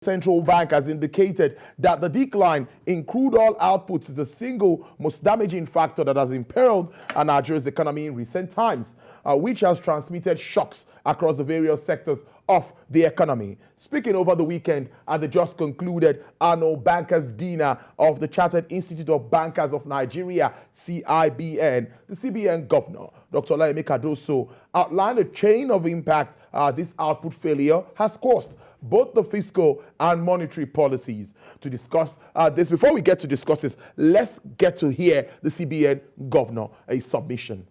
Central Bank has indicated that the decline in crude oil output is the single most damaging factor that has imperiled Nigeria's economy in recent times, which has transmitted shocks across the various sectors of the economy. Speaking over the weekend at the just concluded annual Bankers' Dinner of the Chartered Institute of Bankers of Nigeria, CIBN, the CBN governor, Dr. Olayemi Cardoso, outlined a chain of impact this output failure has caused both the fiscal and monetary policies. To discuss this, before we get to discuss this, let's get to hear the CBN governor, a submission.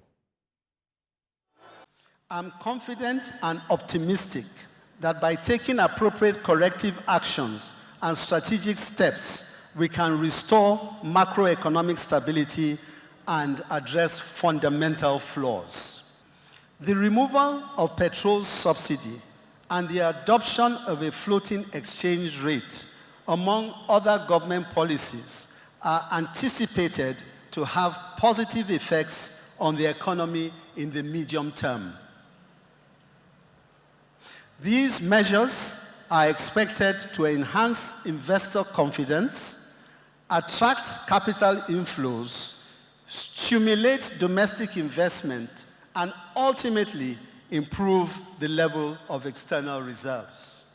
I'm confident and optimistic that by taking appropriate corrective actions and strategic steps, we can restore macroeconomic stability and address fundamental flaws. The removal of petrol subsidy and the adoption of a floating exchange rate, among other government policies, are anticipated to have positive effects on the economy in the medium term. These measures are expected to enhance investor confidence, attract capital inflows, stimulate domestic investment, and ultimately improve the level of external reserves.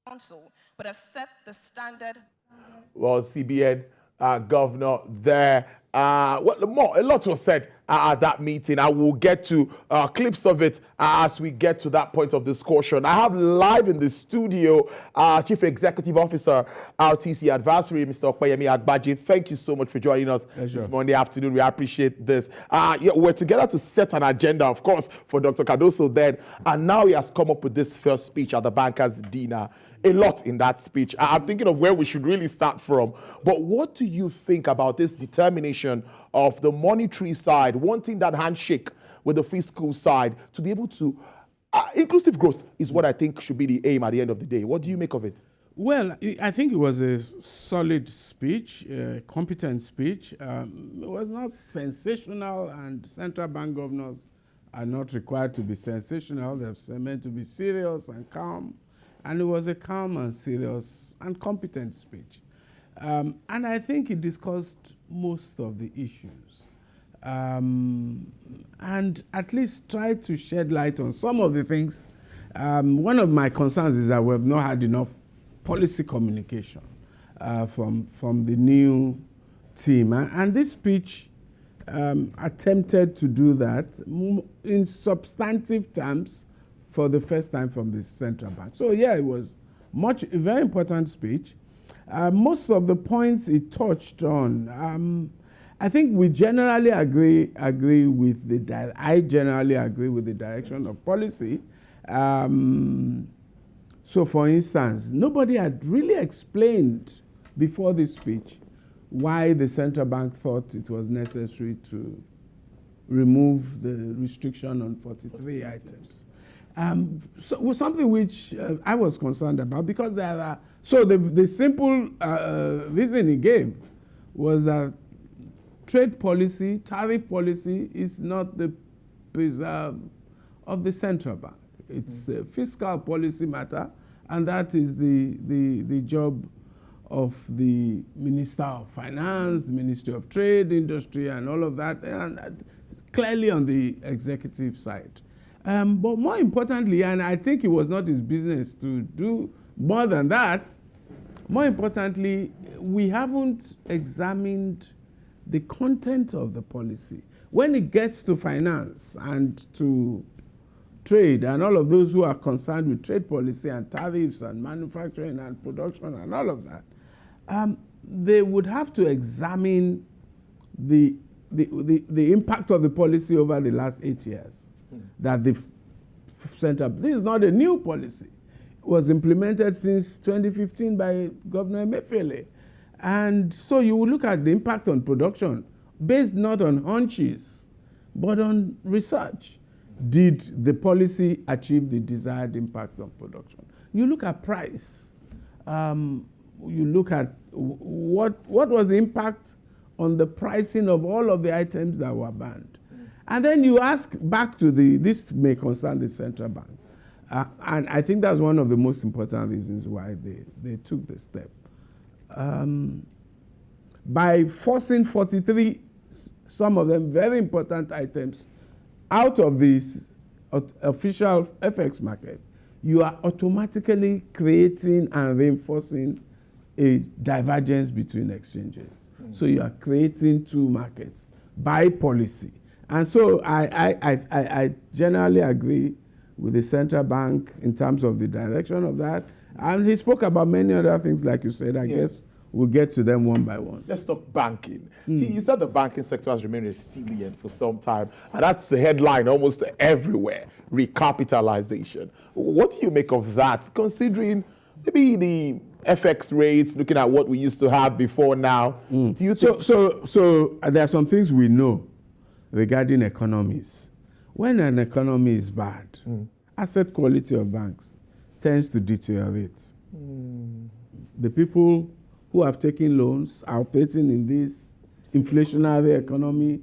Council would have set the standard. Well, CBN governor there. A lot was said at that meeting. I will get to clips of it as we get to that point of discussion. I have live in the studio Chief Executive Officer, RTC Advisory, Mr. Opeyemi Agbaje. Thank you so much for joining us this Monday afternoon. We appreciate this. We're together to set an agenda, of course, for Dr. Cardoso then. And now he has come up with this first speech at the Bankers' Dinner. A lot in that speech. I'm thinking of where we should really start from. But what do you think about this determination of the monetary side, wanting that handshake with the fiscal side to be able to... inclusive growth is what I think should be the aim at the end of the day. What do you make of it? Well, I think it was a solid speech, a competent speech. It was not sensational, and central bank governors are not required to be sensational. They're meant to be serious and calm. And it was a calm and serious and competent speech. And I think he discussed most of the issues. And at least tried to shed light on some of the things. One of my concerns is that we have not had enough policy communication from the new team. And this speech attempted to do that in substantive terms, for the first time from the central bank. So yeah, it was a very important speech. Most of the points it touched on, I think we generally agree with I generally agree with the direction of policy. So for instance, nobody had really explained before this speech why the central bank thought it was necessary to remove the restriction on 43 items. So it was something which I was concerned about, because there are, so the simple reason he gave was that trade policy, tariff policy is not the preserve of the central bank. It's a fiscal policy matter, and that is the job of the Minister of Finance, the Ministry of Trade, Industry, and all of that, and clearly on the executive side. But more importantly, and I think it was not his business to do more than that, more importantly, we haven't examined the content of the policy. When it gets to finance and to trade and all of those who are concerned with trade policy and tariffs and manufacturing and production and all of that, they would have to examine the impact of the policy over the last 8 years. That the center, this is not a new policy. It was implemented since 2015 by Governor Emefiele. And so you will look at the impact on production based not on hunches, but on research. Did the policy achieve the desired impact on production? You look at price. You look at what was the impact on the pricing of all of the items that were banned. And then you ask back to this may concern the central bank. And I think that's one of the most important reasons why they took the step. By forcing 43, some of them very important items, out of this official FX market, you are automatically creating and reinforcing a divergence between exchanges. So you are creating two markets by policy. And so I generally agree with the central bank in terms of the direction of that. And he spoke about many other things, like you said. I guess we'll get to them one by one. Let's talk banking. He said the banking sector has remained resilient for some time, and that's the headline almost everywhere, recapitalization. What do you make of that, considering maybe the FX rates, looking at what we used to have before now? Do you think... So there are some things we know regarding economies. When an economy is bad, asset quality of banks tends to deteriorate. The people who have taken loans are operating in this inflationary economy.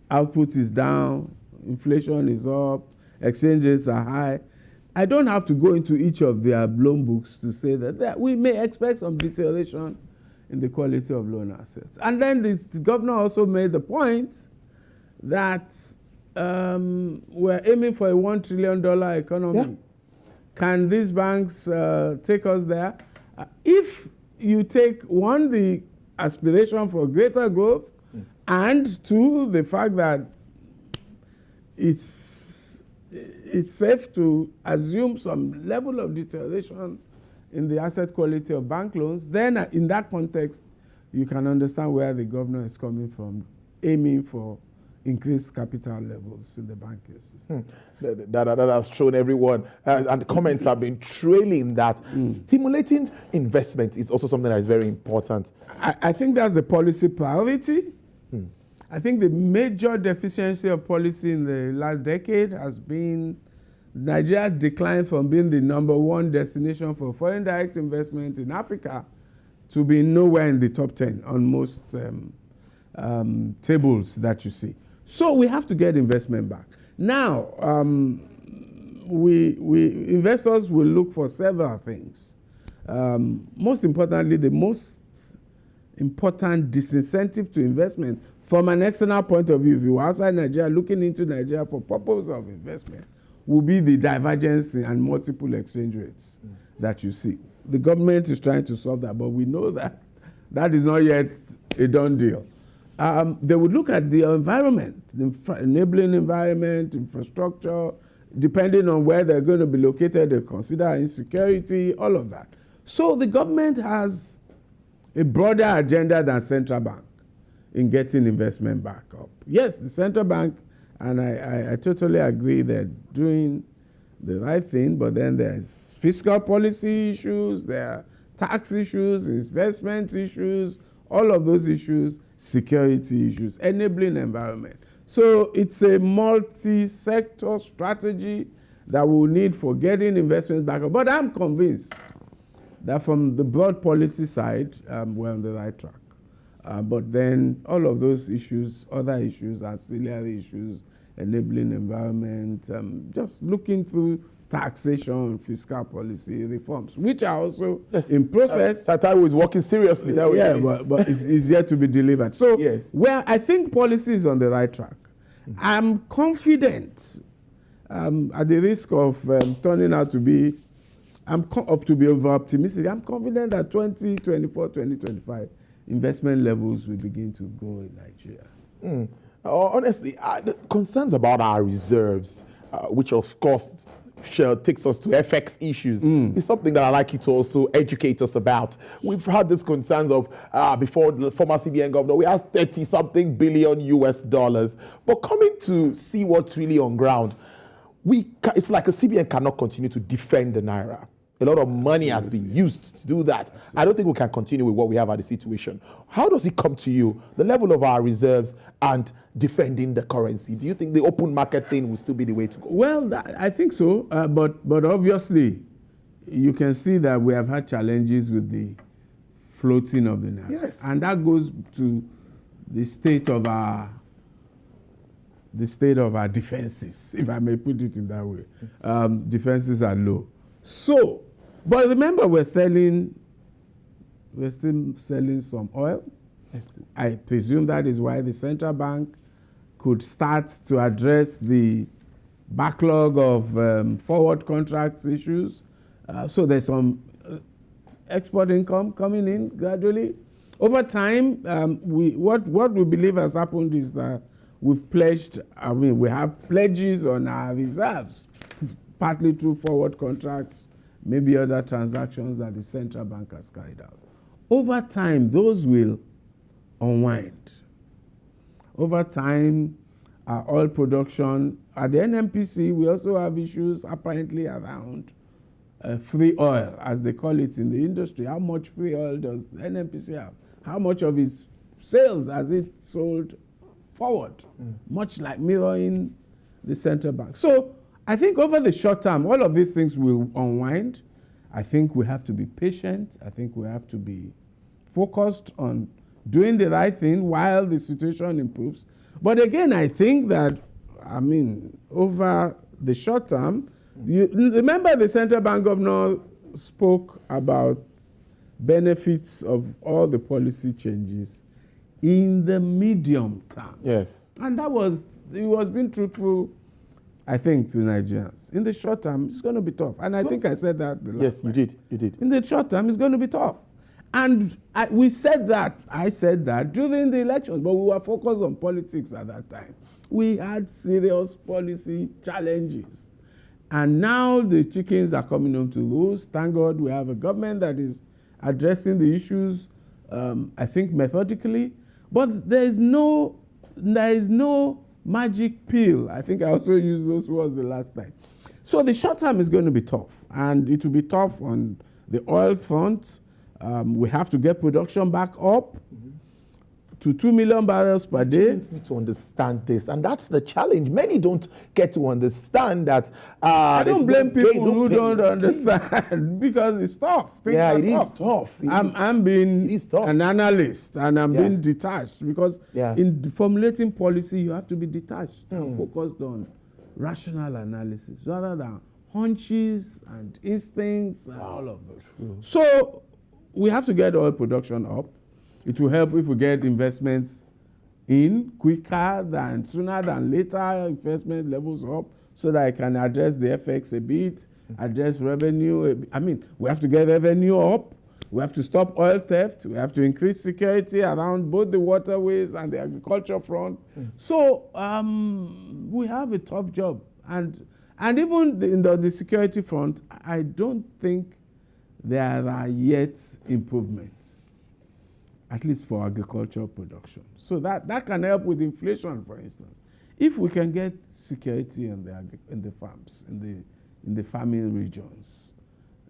Output is down, inflation is up, exchange rates are high. I don't have to go into each of their loan books to say that we may expect some deterioration in the quality of loan assets. And then the governor also made the point that we're aiming for a $1 trillion economy. Yeah. Can these banks take us there? If you take, one, the aspiration for greater growth, and two, the fact that it's safe to assume some level of deterioration in the asset quality of bank loans, then in that context, you can understand where the governor is coming from, aiming for increased capital levels in the banking system. That has thrown everyone, and the comments have been trailing that. Stimulating investment is also something that is very important. I think that's the policy priority. I think the major deficiency of policy in the last decade has been Nigeria's decline from being the #1 destination for foreign direct investment in Africa to be nowhere in the top 10 on most tables that you see. So we have to get investment back. Now, investors will look for several things. Most importantly, the most important disincentive to investment from an external point of view, if you're outside Nigeria, looking into Nigeria for purpose of investment, will be the divergence and multiple exchange rates that you see. The government is trying to solve that, but we know that that is not yet a done deal. They would look at the environment, the enabling environment, infrastructure, depending on where they're going to be located, they consider insecurity, all of that. So the government has a broader agenda than central bank in getting investment back up. Yes, the central bank, and I totally agree, they're doing the right thing, but then there's fiscal policy issues, there are tax issues, investment issues, all of those issues, security issues, enabling environment. So it's a multi-sector strategy that we'll need for getting investment back up. But I'm convinced that from the broad policy side, we're on the right track. But then all of those issues, other issues, ancillary issues, enabling environment, just looking through taxation, fiscal policy reforms, which are also in process. Tataru is working seriously. But it's yet to be delivered. So where I think policy is on the right track. I'm confident, at the risk of turning out to be, over-optimistic, I'm confident that 2024, 2025, investment levels will begin to grow in Nigeria. Honestly, the concerns about our reserves, which of course takes us to FX issues, is something that I'd like you to also educate us about. We've had these concerns of, before the former CBN governor, we had 30-something billion US dollars. But coming to see what's really on ground, it's like a CBN cannot continue to defend the Naira. A lot of money has been used to do that. I don't think we can continue with what we have at the situation. How does it come to you, the level of our reserves and defending the currency? Do you think the open market thing will still be the way to go? Well, I think so. But obviously, you can see that we have had challenges with the floating of the Naira. Yes. And that goes to the state of our the state of our defenses, if I may put it in that way. Defenses are low. So, but remember, we're still selling some oil. Yes. I presume that is why the central bank could start to address the backlog of forward contracts issues. So there's some export income coming in gradually. Over time, what we believe has happened is that we've pledged, we have pledges on our reserves, partly through forward contracts, maybe other transactions that the central bank has carried out. Over time, those will unwind. Over time, our oil production, at the NNPC, we also have issues apparently around free oil, as they call it in the industry. How much free oil does the NNPC have? How much of its sales has it sold forward? Much like mirroring the central bank. So I think over the short term, all of these things will unwind. I think we have to be patient. I think we have to be focused on doing the right thing while the situation improves. But again, I think that, over the short term, you remember the central bank governor spoke about benefits of all the policy changes in the medium term. Yes. And he was being truthful, I think, to Nigerians. In the short term, it's going to be tough. And I think I said that the last time. You did. In the short term, it's going to be tough. And I said that during the elections, but we were focused on politics at that time. We had serious policy challenges. And now the chickens are coming home to roost. Thank God we have a government that is addressing the issues, I think, methodically. But there is no magic pill. I think I also used those words the last time. So the short term is going to be tough. And it will be tough on the oil front. We have to get production back up to 2 million barrels per day. Nigerians need to understand this, and that's the challenge. Many don't get to understand that. I don't blame people who don't understand because it's tough. It is tough. I'm being an analyst and I'm being detached because in formulating policy, you have to be detached and focused on rational analysis rather than hunches and instincts and all of those. So we have to get oil production up. It will help if we get investments in sooner than later, investment levels up, so that I can address the FX a bit, address revenue. We have to get revenue up. We have to stop oil theft. We have to increase security around both the waterways and the agriculture front. So we have a tough job. And even in the security front, I don't think there are yet improvements, at least for agricultural production. So that can help with inflation, for instance. If we can get security in the farms, in the farming regions,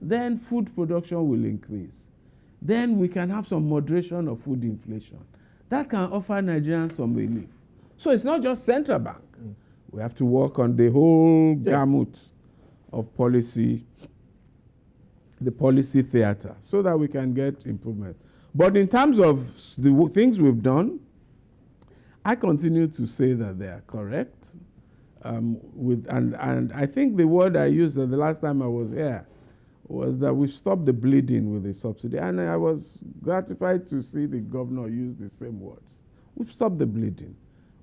then food production will increase. Then we can have some moderation of food inflation. That can offer Nigerians some relief. So it's not just central bank. We have to work on the whole gamut of policy, the policy theater, so that we can get improvement. But in terms of the things we've done, I continue to say that they are correct. And I think the word I used the last time I was here was that we stopped the bleeding with the subsidy. And I was gratified to see the governor use the same words. We've stopped the bleeding.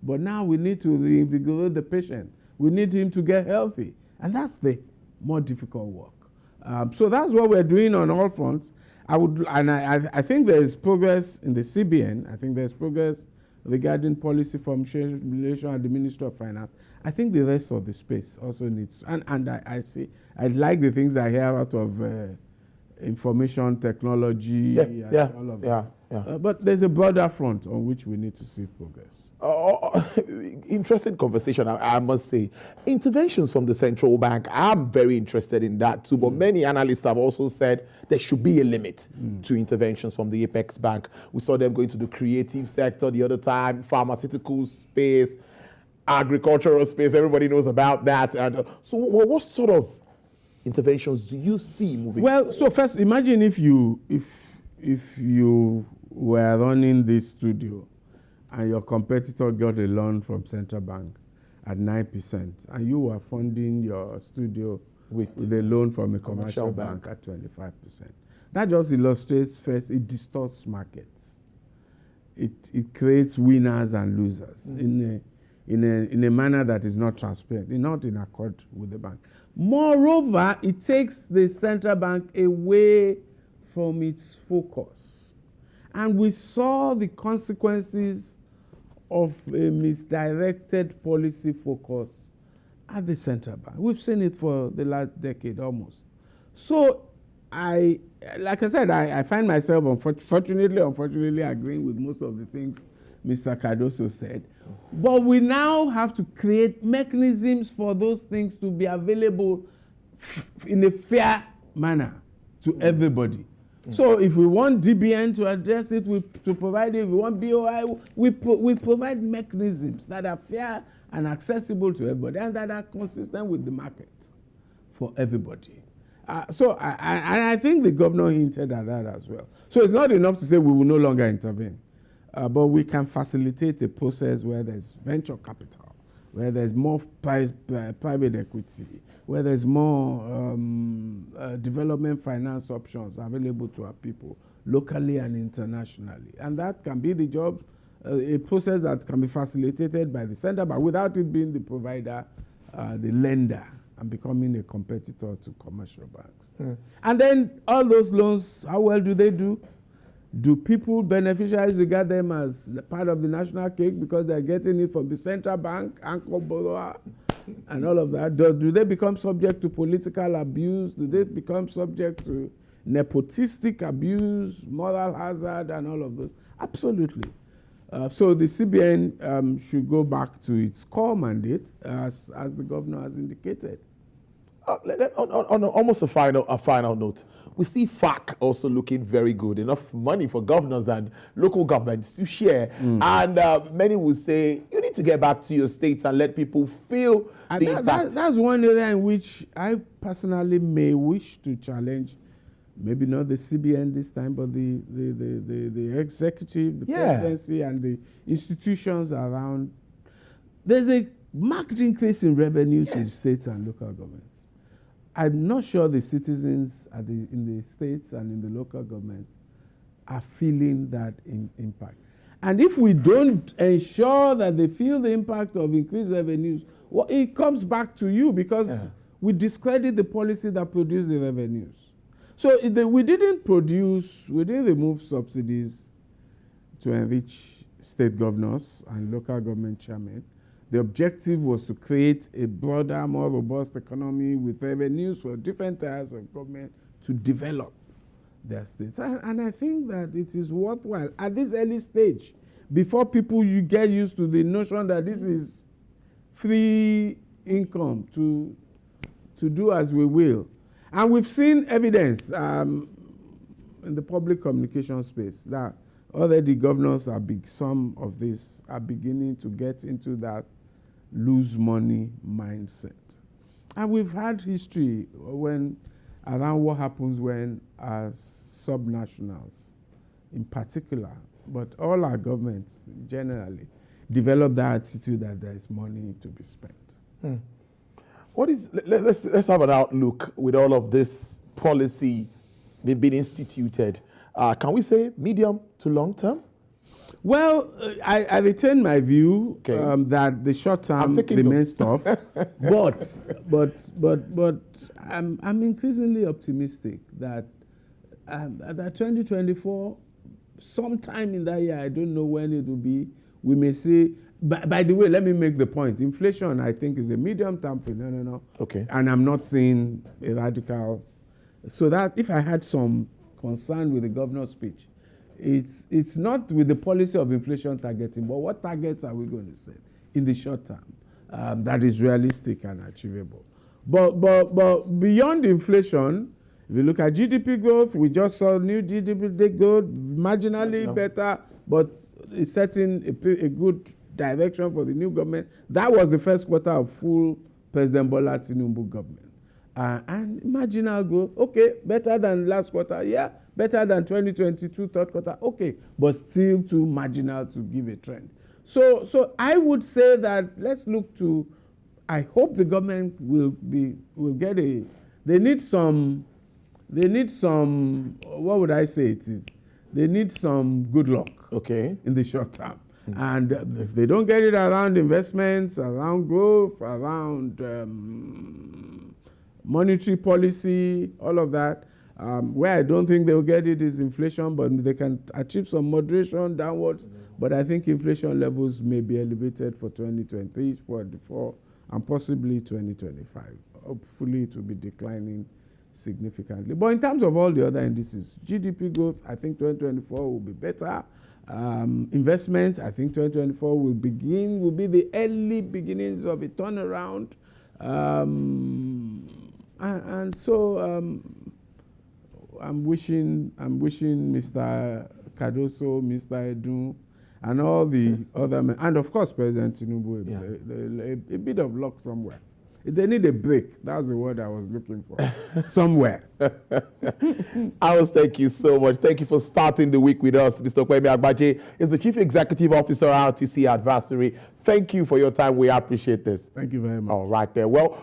But now we need to reinvigorate the patient. We need him to get healthy. And that's the more difficult work. So that's what we're doing on all fronts. I think there is progress in the CBN. I think there's progress regarding policy formulation at the Ministry of Finance. I think the rest of the space also needs, and I like the things I hear out of information technology and all of that. But there's a broader front on which we need to see progress. Interesting conversation, I must say. Interventions from the central bank, I'm very interested in that too, but many analysts have also said there should be a limit to interventions from the Apex Bank. We saw them going to the creative sector the other time, pharmaceutical space, agricultural space, everybody knows about that. And so what sort of interventions do you see moving forward? So first, imagine if you were running this studio and your competitor got a loan from central bank at 9%, and you were funding your studio with a loan from a commercial bank at 25%. That just illustrates, first, it distorts markets. It creates winners and losers in a manner that is not transparent, not in accord with the bank. Moreover, it takes the central bank away from its focus. And we saw the consequences of a misdirected policy focus at the central bank. We've seen it for the last decade almost. So like I said, I find myself unfortunately agreeing with most of the things Mr. Cardoso said. But we now have to create mechanisms for those things to be available in a fair manner to everybody. So if we want DBN to address it, to provide it. If we want BOI, we provide mechanisms that are fair and accessible to everybody and that are consistent with the market for everybody. I think the governor hinted at that as well. So it's not enough to say we will no longer intervene, but we can facilitate a process where there's venture capital, where there's more private equity, where there's more development finance options available to our people, locally and internationally. And that can be the job, a process that can be facilitated by the center, but without it being the provider, the lender, and becoming a competitor to commercial banks. And then all those loans, how well do they do? Do people, beneficiaries, regard them as part of the national cake because they're getting it from the central bank, anchor borrower, and all of that? Do they become subject to political abuse? Do they become subject to nepotistic abuse, moral hazard, and all of those? Absolutely. So the CBN should go back to its core mandate, as the governor has indicated. On almost a final note, we see FAC also looking very good, enough money for governors and local governments to share. And many will say, you need to get back to your states and let people feel the impact. That's one area in which I personally may wish to challenge, maybe not the CBN this time, but the executive, the presidency, and the institutions around. There's a marked increase in revenue to the states and local governments. I'm not sure the citizens in the states and in the local governments are feeling that impact. And if we don't ensure that they feel the impact of increased revenues, well, it comes back to you because we discredit the policy that produced the revenues. So we didn't remove subsidies to enrich state governors and local government chairmen. The objective was to create a broader, more robust economy with revenues for different tiers of government to develop their states. And I think that it is worthwhile at this early stage, before you get used to the notion that this is free income to do as we will. And we've seen evidence in the public communication space that already governors some of these are beginning to get into that lose money mindset. And we've had history around what happens when subnationals in particular, but all our governments generally, develop that attitude that there is money to be spent. Let's have an outlook with all of this policy being instituted. Can we say medium to long term? Well, I retain my view that the short term remains tough, but I'm increasingly optimistic that 2024, sometime in that year, I don't know when it will be, we may see. By the way, let me make the point. Inflation, I think, is a medium-term phenomenon. Okay. And I'm not seeing a radical. So that if I had some concern with the governor's speech, it's not with the policy of inflation targeting, but what targets are we going to set in the short term that is realistic and achievable. But beyond inflation, if you look at GDP growth, we just saw new GDP growth, marginally better, but it's setting a good direction for the new government. That was the first quarter of full President Bola Tinubu government. And marginal growth, okay, better than last quarter, yeah, better than 2022 third quarter, okay, but still too marginal to give a trend. So I would say that let's look to. I hope the government will get a. They need some. What would I say it is? They need some good luck. Okay. In the short term. And if they don't get it around investments, around growth, around monetary policy, all of that, where I don't think they'll get it is inflation, but they can achieve some moderation downwards. But I think inflation levels may be elevated for 2023, 2024, and possibly 2025. Hopefully it will be declining significantly. But in terms of all the other indices, GDP growth, I think 2024 will be better. Investments, I think 2024 will be the early beginnings of a turnaround. And so I'm wishing Mr. Cardoso, Mr. Edu, and all the other men, and of course President Tinubu, a bit of luck somewhere. They need a break. That's the word I was looking for. Somewhere. I will thank you so much. Thank you for starting the week with us. Mr. Kwame Agbaje is the Chief Executive Officer of RTC Advisory. Thank you for your time. We appreciate this. Thank you very much. All right there. Well,